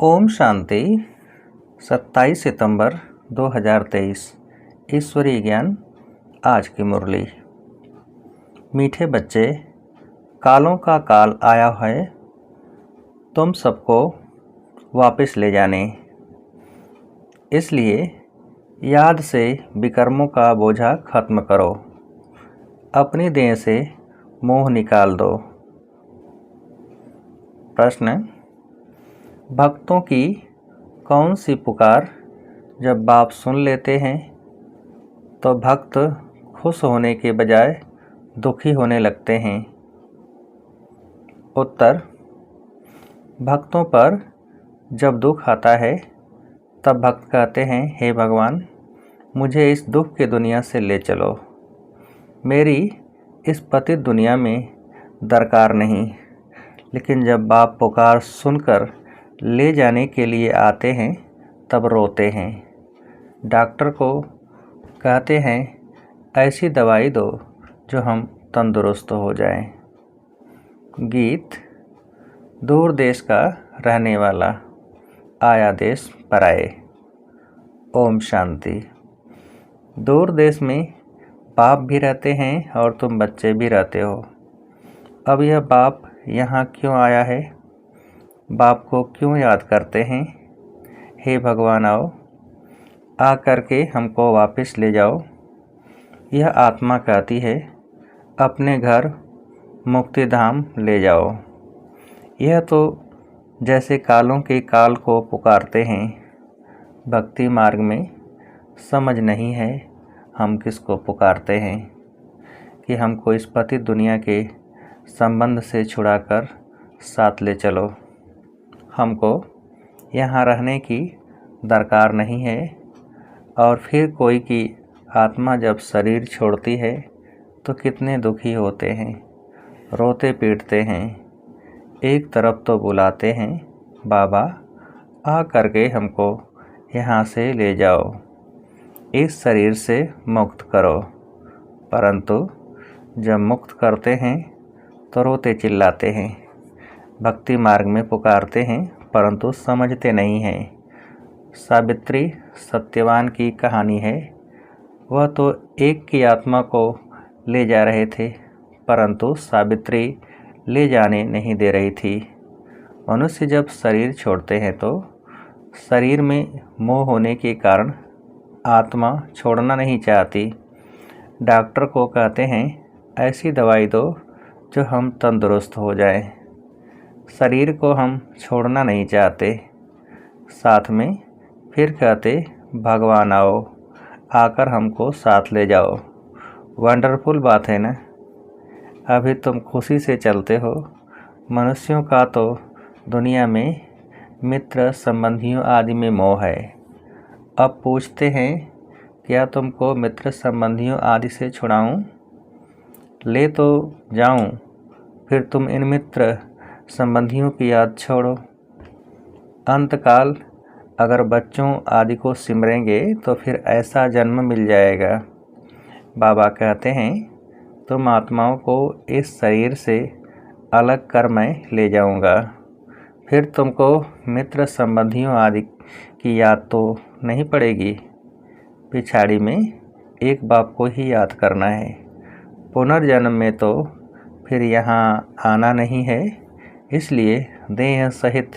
ओम शांति। 27 सितंबर 2023। ईश्वरीय ज्ञान आज की मुरली। मीठे बच्चे, कालों का काल आया है तुम सबको वापस ले जाने। इसलिए याद से विकर्मों का बोझा खत्म करो, अपनी देह से मोह निकाल दो। प्रश्न: भक्तों की कौन सी पुकार जब बाप सुन लेते हैं तो भक्त खुश होने के बजाय दुखी होने लगते हैं? उत्तर: भक्तों पर जब दुख आता है तब भक्त कहते हैं, हे भगवान, मुझे इस दुख की दुनिया से ले चलो, मेरी इस पतित दुनिया में दरकार नहीं। लेकिन जब बाप पुकार सुनकर ले जाने के लिए आते हैं तब रोते हैं। डॉक्टर को कहते हैं, ऐसी दवाई दो जो हम तंदुरुस्त हो जाएं। गीत: दूर देश का रहने वाला, आया देश पराए। ओम शांति। दूर देश में बाप भी रहते हैं और तुम बच्चे भी रहते हो। अब यह बाप यहाँ क्यों आया है? बाप को क्यों याद करते हैं? हे भगवान, आओ, आ करके हमको वापस ले जाओ। यह आत्मा कहती है, अपने घर मुक्ति धाम ले जाओ। यह तो जैसे कालों के काल को पुकारते हैं। भक्ति मार्ग में समझ नहीं है हम किसको पुकारते हैं कि हमको इस पतित दुनिया के संबंध से छुड़ाकर साथ ले चलो। हमको यहाँ रहने की दरकार नहीं है। और फिर कोई की आत्मा जब शरीर छोड़ती है तो कितने दुखी होते हैं, रोते पीटते हैं। एक तरफ तो बुलाते हैं, बाबा आ करके हमको यहाँ से ले जाओ, इस शरीर से मुक्त करो। परंतु जब मुक्त करते हैं तो रोते चिल्लाते हैं। भक्ति मार्ग में पुकारते हैं परंतु समझते नहीं हैं। सावित्री सत्यवान की कहानी है। वह तो एक की आत्मा को ले जा रहे थे परंतु सावित्री ले जाने नहीं दे रही थी। मनुष्य जब शरीर छोड़ते हैं तो शरीर में मोह होने के कारण आत्मा छोड़ना नहीं चाहती। डॉक्टर को कहते हैं, ऐसी दवाई दो जो हम तंदुरुस्त हो जाएं। शरीर को हम छोड़ना नहीं चाहते। साथ में फिर कहते, भगवान आओ, आकर हमको साथ ले जाओ। वंडरफुल बात है ना। अभी तुम खुशी से चलते हो। मनुष्यों का तो दुनिया में मित्र संबंधियों आदि में मोह है। अब पूछते हैं, क्या तुमको मित्र संबंधियों आदि से छुड़ाऊं? ले तो जाऊं, फिर तुम इन मित्र संबंधियों की याद छोड़ो। अंतकाल अगर बच्चों आदि को सिमरेंगे तो फिर ऐसा जन्म मिल जाएगा। बाबा कहते हैं, तुम आत्माओं को इस शरीर से अलग कर मैं ले जाऊंगा। फिर तुमको मित्र संबंधियों आदि की याद तो नहीं पड़ेगी। पिछाड़ी में एक बाप को ही याद करना है। पुनर्जन्म में तो फिर यहाँ आना नहीं है। इसलिए देह सहित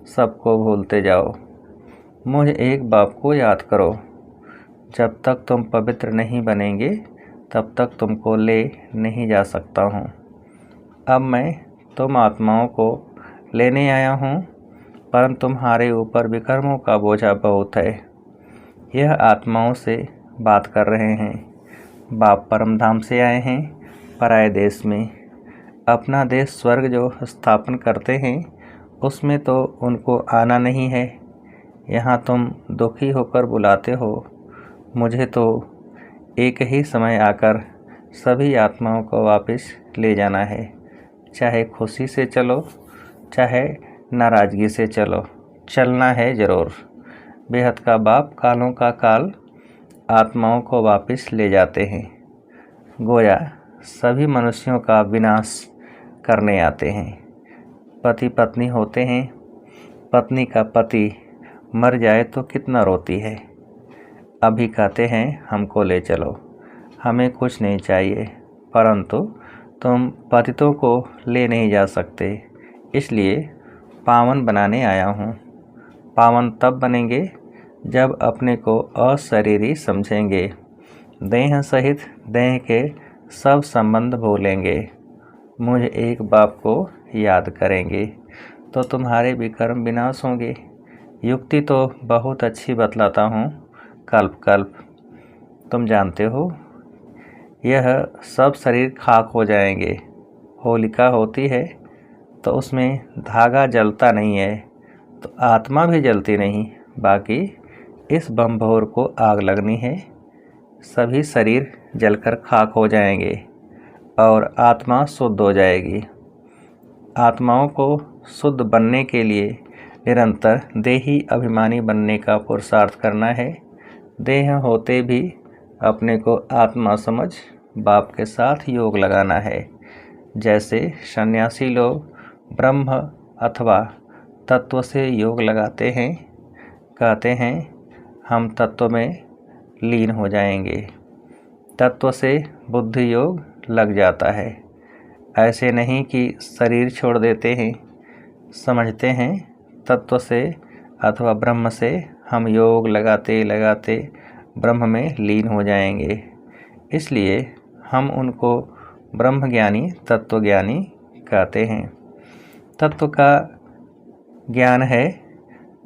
सबको भूलते जाओ। मुझे एक बाप को याद करो। जब तक तुम पवित्र नहीं बनेंगे तब तक तुमको ले नहीं जा सकता हूँ। अब मैं तुम आत्माओं को लेने आया हूँ परंतु तुम्हारे ऊपर विकर्मों का बोझा बहुत है। यह आत्माओं से बात कर रहे हैं। बाप परम धाम से आए हैं पराये देश में। अपना देश स्वर्ग जो स्थापन करते हैं उसमें तो उनको आना नहीं है। यहाँ तुम दुखी होकर बुलाते हो। मुझे तो एक ही समय आकर सभी आत्माओं को वापस ले जाना है। चाहे खुशी से चलो चाहे नाराज़गी से चलो, चलना है ज़रूर। बेहद का बाप कालों का काल आत्माओं को वापस ले जाते हैं। गोया सभी मनुष्यों का विनाश करने आते हैं। पति पत्नी होते हैं पत्नी का पति मर जाए तो कितना रोती है। अभी कहते हैं हमको ले चलो, हमें कुछ नहीं चाहिए, परंतु तुम पतितों को ले नहीं जा सकते, इसलिए पावन बनाने आया हूँ। पावन तब बनेंगे जब अपने को अशरीरी समझेंगे, देह सहित देह के सब संबंध भूलेंगे, मुझ एक बाप को याद करेंगे, तो तुम्हारे भी कर्म विनाश होंगे। युक्ति तो बहुत अच्छी बतलाता हूँ, कल्प कल्प। तुम जानते हो यह सब शरीर खाक हो जाएंगे। होलिका होती है तो उसमें धागा जलता नहीं है, तो आत्मा भी जलती नहीं, बाकी इस बमभोर को आग लगनी है। सभी शरीर जलकर खाक हो जाएंगे और आत्मा शुद्ध हो जाएगी। आत्माओं को शुद्ध बनने के लिए निरंतर देही अभिमानी बनने का पुरुषार्थ करना है। देह होते भी अपने को आत्मा समझ बाप के साथ योग लगाना है। जैसे सन्यासी लोग ब्रह्म अथवा तत्व से योग लगाते हैं, कहते हैं हम तत्व में लीन हो जाएंगे। तत्व से बुद्धि योग लग जाता है। ऐसे नहीं कि शरीर छोड़ देते हैं, समझते हैं तत्व से अथवा ब्रह्म से हम योग लगाते लगाते ब्रह्म में लीन हो जाएंगे। इसलिए हम उनको ब्रह्मज्ञानी तत्वज्ञानी कहते हैं। तत्व का ज्ञान है,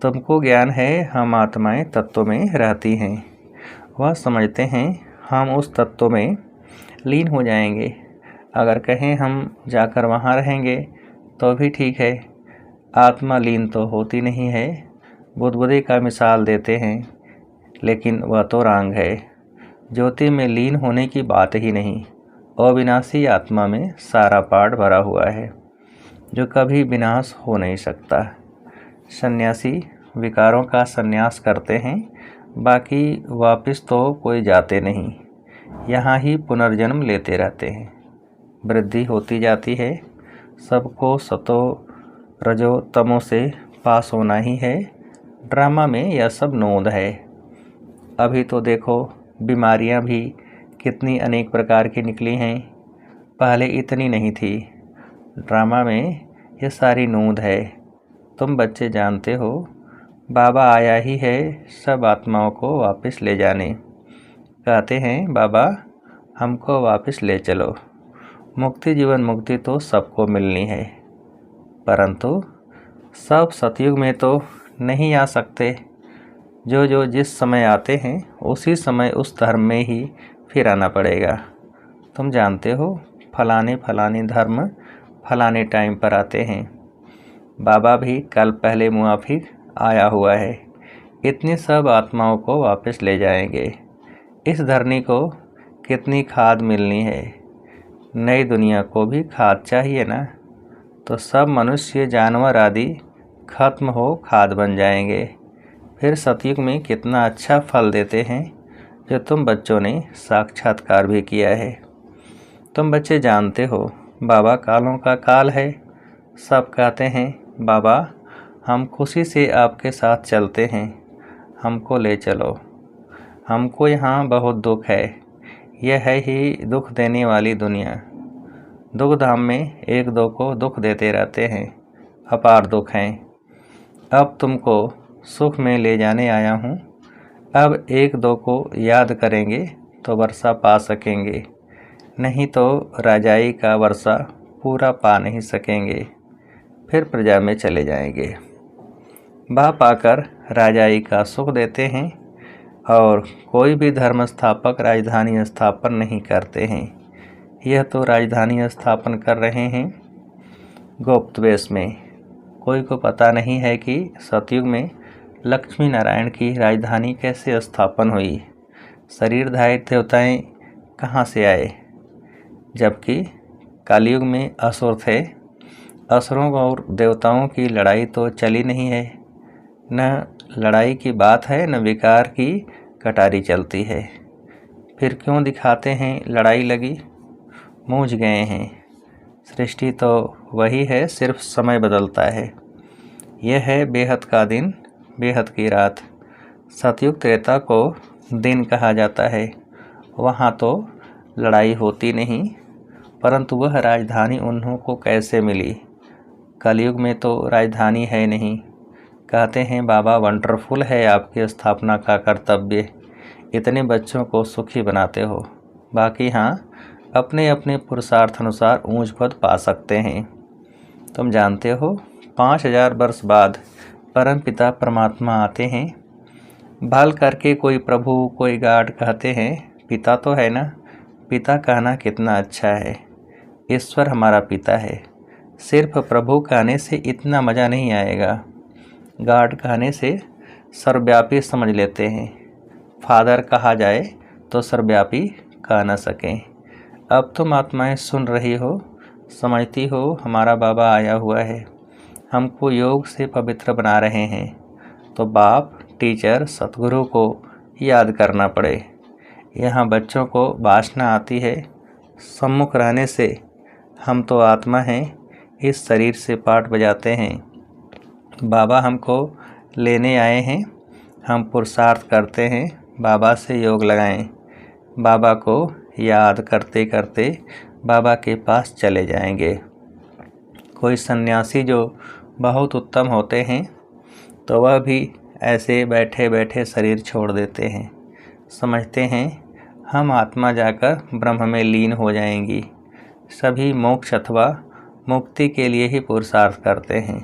तुमको ज्ञान है हम आत्माएं तत्व में रहती हैं। वह समझते हैं हम उस तत्व में लीन हो जाएंगे। अगर कहें हम जाकर वहाँ रहेंगे तो भी ठीक है, आत्मा लीन तो होती नहीं है। बुदबुदे का मिसाल देते हैं, लेकिन वह तो रांग है। ज्योति में लीन होने की बात ही नहीं। अविनाशी आत्मा में सारा पाठ भरा हुआ है, जो कभी विनाश हो नहीं सकता। सन्यासी विकारों का संन्यास करते हैं, बाकी वापस तो कोई जाते नहीं, यहाँ ही पुनर्जन्म लेते रहते हैं। वृद्धि होती जाती है। सबको सतो रजो तमो से पास होना ही है। ड्रामा में यह सब नोंद है। अभी तो देखो बीमारियां भी कितनी अनेक प्रकार की निकली हैं, पहले इतनी नहीं थी। ड्रामा में ये सारी नोंद है। तुम बच्चे जानते हो बाबा आया ही है सब आत्माओं को वापस ले जाने। कहते हैं बाबा हमको वापस ले चलो। मुक्ति जीवन मुक्ति तो सबको मिलनी है, परंतु सब सतयुग में तो नहीं आ सकते। जो जिस समय आते हैं उसी समय उस धर्म में ही फिर आना पड़ेगा। तुम जानते हो फलाने फलाने धर्म फलाने टाइम पर आते हैं। बाबा भी कल पहले मुआफिक आया हुआ है। इतनी सब आत्माओं को वापस ले जाएंगे। इस धरनी को कितनी खाद मिलनी है। नई दुनिया को भी खाद चाहिए ना, तो सब मनुष्य जानवर आदि खत्म हो खाद बन जाएंगे। फिर सतयुग में कितना अच्छा फल देते हैं, जो तुम बच्चों ने साक्षात्कार भी किया है। तुम बच्चे जानते हो बाबा कालों का काल है। सब कहते हैं बाबा हम खुशी से आपके साथ चलते हैं, हमको ले चलो। हमको यहाँ बहुत दुख है। यह है ही दुख देने वाली दुनिया। दुख धाम में एक दो को दुख देते रहते हैं, अपार दुख हैं। अब तुमको सुख में ले जाने आया हूँ। अब एक दो को याद करेंगे तो वर्षा पा सकेंगे, नहीं तो राजाई का वर्षा पूरा पा नहीं सकेंगे। फिर प्रजा में चले जाएंगे। बाप आकर राजाई का सुख देते हैं, और कोई भी धर्म स्थापक राजधानी स्थापन नहीं करते हैं। यह तो राजधानी स्थापन कर रहे हैं गुप्त वेश में। कोई को पता नहीं है कि सतयुग में लक्ष्मी नारायण की राजधानी कैसे स्थापन हुई। शरीरधारी देवताएं कहाँ से आए, जबकि कलयुग में असुर थे। असुरों और देवताओं की लड़ाई तो चली नहीं है। न लड़ाई की बात है, न विकार की कटारी चलती है। फिर क्यों दिखाते हैं लड़ाई लगी? मूझ गए हैं। सृष्टि तो वही है, सिर्फ समय बदलता है। यह है बेहद का दिन, बेहद की रात। सतयुग त्रेता को दिन कहा जाता है। वहाँ तो लड़ाई होती नहीं, परंतु वह राजधानी उन्हों को कैसे मिली? कलयुग में तो राजधानी है नहीं। कहते हैं बाबा वंडरफुल है आपकी स्थापना का कर्तव्य, इतने बच्चों को सुखी बनाते हो। बाकी हाँ, अपने अपने पुरुषार्थ अनुसार ऊंच पद पा सकते हैं। तुम जानते हो 5000 वर्ष बाद परमपिता परमात्मा आते हैं। भल करके कोई प्रभु कोई गाड कहते हैं, पिता तो है ना। पिता कहना कितना अच्छा है। ईश्वर हमारा पिता है। सिर्फ प्रभु कहने से इतना मज़ा नहीं आएगा। गाड कहने से सर्वव्यापी समझ लेते हैं। फादर कहा जाए तो सर्वव्यापी कह न सकें। अब तुम आत्माएं सुन रही हो, समझती हो हमारा बाबा आया हुआ है, हमको योग से पवित्र बना रहे हैं। तो बाप, टीचर, सतगुरु को याद करना पड़े। यहाँ बच्चों को वासना आती है, सम्मुख रहने से हम तो आत्मा हैं, इस शरीर से पाठ बजाते हैं। बाबा हमको लेने आए हैं, हम पुरुषार्थ करते हैं, बाबा से योग लगाएं। बाबा को याद करते करते बाबा के पास चले जाएंगे। कोई सन्यासी जो बहुत उत्तम होते हैं तो वह भी ऐसे बैठे बैठे शरीर छोड़ देते हैं। समझते हैं हम आत्मा जाकर ब्रह्म में लीन हो जाएंगी। सभी मोक्ष अथवा मुक्ति के लिए ही पुरुषार्थ करते हैं,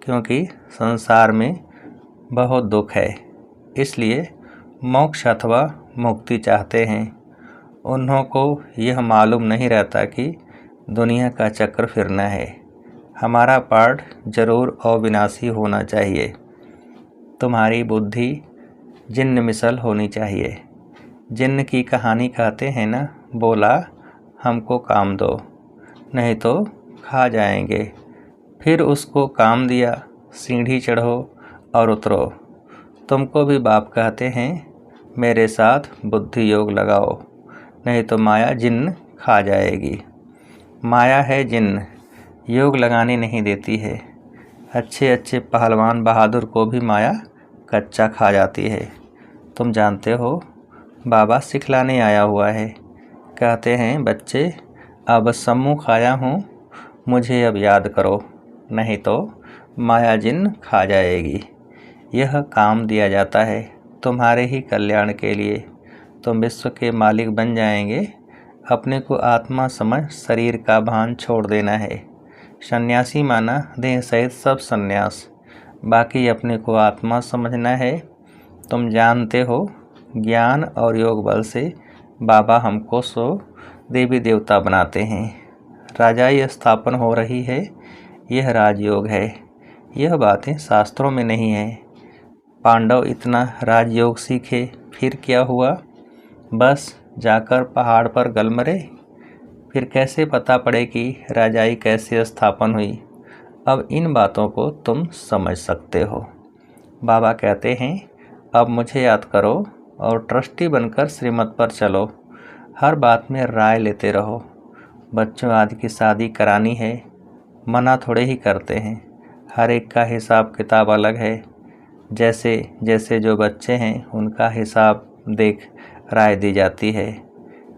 क्योंकि संसार में बहुत दुख है, इसलिए मोक्ष अथवा मुक्ति चाहते हैं। उन्हों को यह मालूम नहीं रहता कि दुनिया का चक्र फिरना है। हमारा पाठ जरूर अविनाशी होना चाहिए। तुम्हारी बुद्धि जिन्न मिसल होनी चाहिए। जिन्न की कहानी कहते हैं ना, बोला हमको काम दो नहीं तो खा जाएंगे। फिर उसको काम दिया, सीढ़ी चढ़ो और उतरो। तुमको भी बाप कहते हैं मेरे साथ बुद्धि योग लगाओ, नहीं तो माया जिन्न खा जाएगी। माया है जिन्न, योग लगाने नहीं देती है। अच्छे अच्छे पहलवान बहादुर को भी माया कच्चा खा जाती है। तुम जानते हो बाबा सिखलाने आया हुआ है। कहते हैं बच्चे अब सम्मुख आया हूँ, मुझे अब याद करो, नहीं तो माया जिन्न खा जाएगी। यह काम दिया जाता है तुम्हारे ही कल्याण के लिए। तुम विश्व के मालिक बन जाएंगे। अपने को आत्मा समझ शरीर का भान छोड़ देना है। सन्यासी माना देह सहित सब सन्यास, बाकी अपने को आत्मा समझना है। तुम जानते हो ज्ञान और योग बल से बाबा हमको सो देवी देवता बनाते हैं। राजाई स्थापन हो रही है, यह राजयोग है। यह बातें शास्त्रों में नहीं है। पांडव इतना राजयोग सीखे, फिर क्या हुआ? बस जाकर पहाड़ पर गल मरे। फिर कैसे पता पड़े कि राजाई कैसे स्थापन हुई? अब इन बातों को तुम समझ सकते हो। बाबा कहते हैं अब मुझे याद करो और ट्रस्टी बनकर श्रीमत पर चलो। हर बात में राय लेते रहो। बच्चों आदि की शादी करानी है, मना थोड़े ही करते हैं। हर एक का हिसाब किताब अलग है। जैसे जैसे जो बच्चे हैं उनका हिसाब देख राय दी जाती है।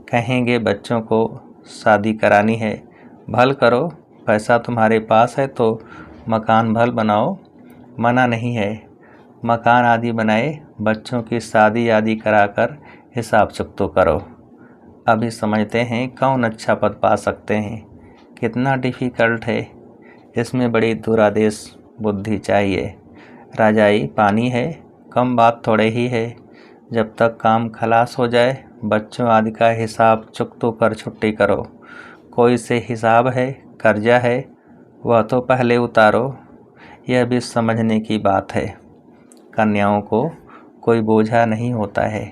कहेंगे बच्चों को शादी करानी है, भल करो, पैसा तुम्हारे पास है तो मकान भल बनाओ, मना नहीं है। मकान आदि बनाए, बच्चों की शादी आदि कराकर हिसाब चुकतो करो। अभी समझते हैं कौन अच्छा पद पा सकते हैं। कितना डिफ़िकल्ट है, इसमें बड़ी दुरादेश बुद्धि चाहिए। राजाई पानी है, कम बात थोड़े ही है। जब तक काम खलास हो जाए, बच्चों आदि का हिसाब चुकतो कर छुट्टी करो। कोई से हिसाब है, कर्जा है, वह तो पहले उतारो। यह भी समझने की बात है। कन्याओं को कोई बोझा नहीं होता है।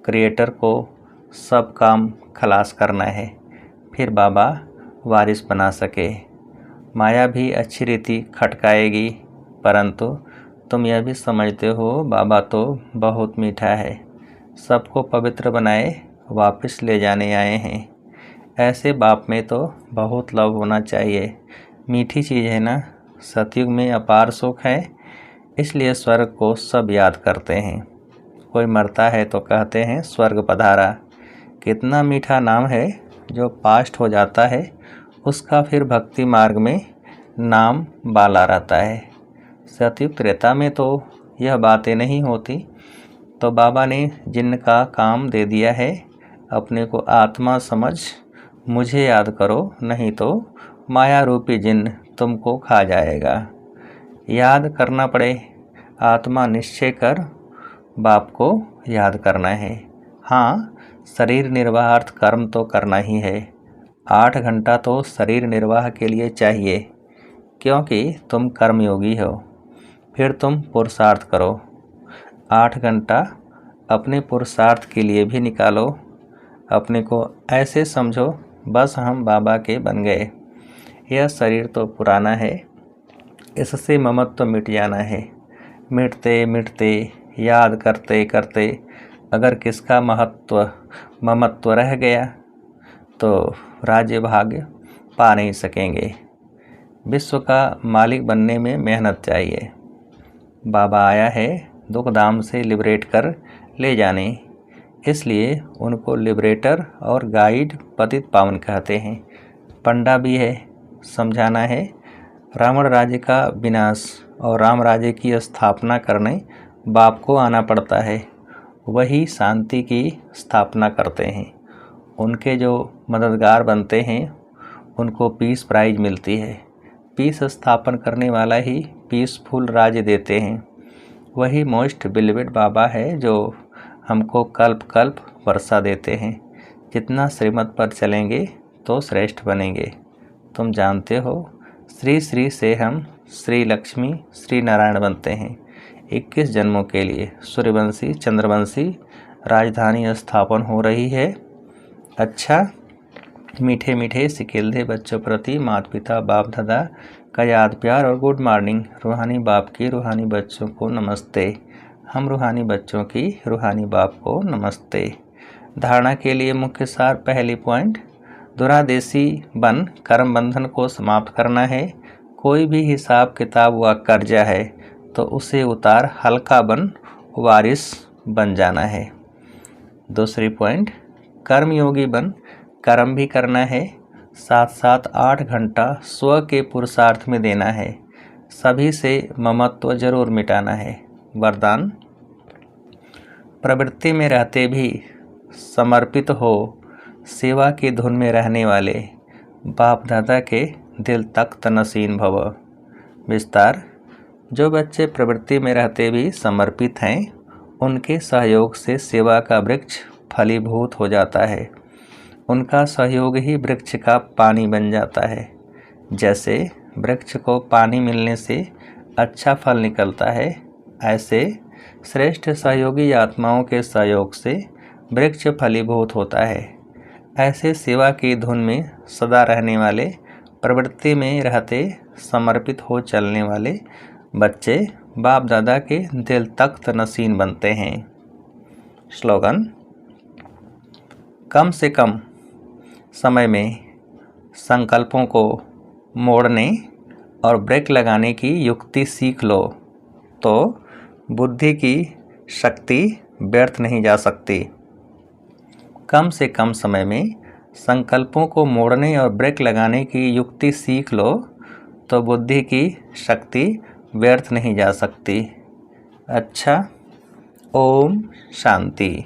क्रिएटर को सब काम खलास करना है, फिर बाबा वारिस बना सके। माया भी अच्छी रीति खटकाएगी, परंतु तुम यह भी समझते हो बाबा तो बहुत मीठा है। सबको पवित्र बनाए वापस ले जाने आए हैं। ऐसे बाप में तो बहुत लव होना चाहिए। मीठी चीज़ है ना, सतयुग में अपार सुख है, इसलिए स्वर्ग को सब याद करते हैं। कोई मरता है तो कहते हैं स्वर्ग पधारा। कितना मीठा नाम है, जो पास्ट हो जाता है उसका फिर भक्ति मार्ग में नाम बाला रहता है। सतयुग त्रेता में तो यह बातें नहीं होती, तो बाबा ने जिनका काम दे दिया है, अपने को आत्मा समझ मुझे याद करो, नहीं तो माया रूपी जिन तुमको खा जाएगा। याद करना पड़े, आत्मा निश्चय कर बाप को याद करना है। हाँ, शरीर निर्वाहार्थ कर्म तो करना ही है। 8 घंटा तो शरीर निर्वाह के लिए चाहिए, क्योंकि तुम कर्मयोगी हो। फिर तुम पुरुषार्थ करो। 8 घंटा अपने पुरुषार्थ के लिए भी निकालो। अपने को ऐसे समझो बस हम बाबा के बन गए। यह शरीर तो पुराना है, इससे ममत्व मिट जाना है। मिटते मिटते याद करते करते अगर किसका ममत्व रह गया तो राज्य भाग्य पा नहीं सकेंगे। विश्व का मालिक बनने में मेहनत चाहिए। बाबा आया है दुख धाम से लिबरेट कर ले जाने, इसलिए उनको लिबरेटर और गाइड पतित पावन कहते हैं। पंडा भी है, समझाना है रावण राज्य का विनाश और राम राज्य की स्थापना करने बाप को आना पड़ता है। वही शांति की स्थापना करते हैं। उनके जो मददगार बनते हैं उनको पीस प्राइज मिलती है। पीस स्थापन करने वाला ही पीसफुल राज्य देते हैं। वही मोस्ट बिलीवेड बाबा है जो हमको कल्प कल्प वर्षा देते हैं। जितना श्रीमत पर चलेंगे तो श्रेष्ठ बनेंगे। तुम जानते हो, श्री श्री से हम श्री लक्ष्मी श्री नारायण बनते हैं। 21 जन्मों के लिए सूर्यवंशी चंद्रवंशी राजधानी स्थापन हो रही है। अच्छा, मीठे मीठे सिकेल्दे बच्चों प्रति माता पिता बाप दादा का याद प्यार और गुड मॉर्निंग। रूहानी बाप की रूहानी बच्चों को नमस्ते। हम रूहानी बच्चों की रूहानी बाप को नमस्ते। धारणा के लिए मुख्य सार, पहली पॉइंट, दुरादेशी बन कर्म बंधन को समाप्त करना है। कोई भी हिसाब किताब व कर्जा है तो उसे उतार हल्का बन वारिस बन जाना है। दूसरी पॉइंट, कर्मयोगी बन कर्म भी करना है, साथ साथ 8 घंटा स्व के पुरुषार्थ में देना है। सभी से ममत्व जरूर मिटाना है। वरदान, प्रवृत्ति में रहते भी समर्पित हो सेवा की धुन में रहने वाले बाप दादा के दिल तख्त नसीन भव। विस्तार, जो बच्चे प्रवृत्ति में रहते भी समर्पित हैं, उनके सहयोग से सेवा का वृक्ष फलीभूत हो जाता है। उनका सहयोग ही वृक्ष का पानी बन जाता है। जैसे वृक्ष को पानी मिलने से अच्छा फल निकलता है, ऐसे श्रेष्ठ सहयोगी आत्माओं के सहयोग से वृक्ष फलीभूत होता है। ऐसे सेवा की धुन में सदा रहने वाले, प्रवृत्ति में रहते समर्पित हो चलने वाले बच्चे बाप दादा के दिल तख्त नसीन बनते हैं। स्लोगन, कम से कम समय में संकल्पों को मोड़ने और ब्रेक लगाने की युक्ति सीख लो तो बुद्धि की शक्ति व्यर्थ नहीं जा सकती। कम से कम समय में संकल्पों को मोड़ने और ब्रेक लगाने की युक्ति सीख लो तो बुद्धि की शक्ति व्यर्थ नहीं जा सकती। अच्छा, ओम शांति।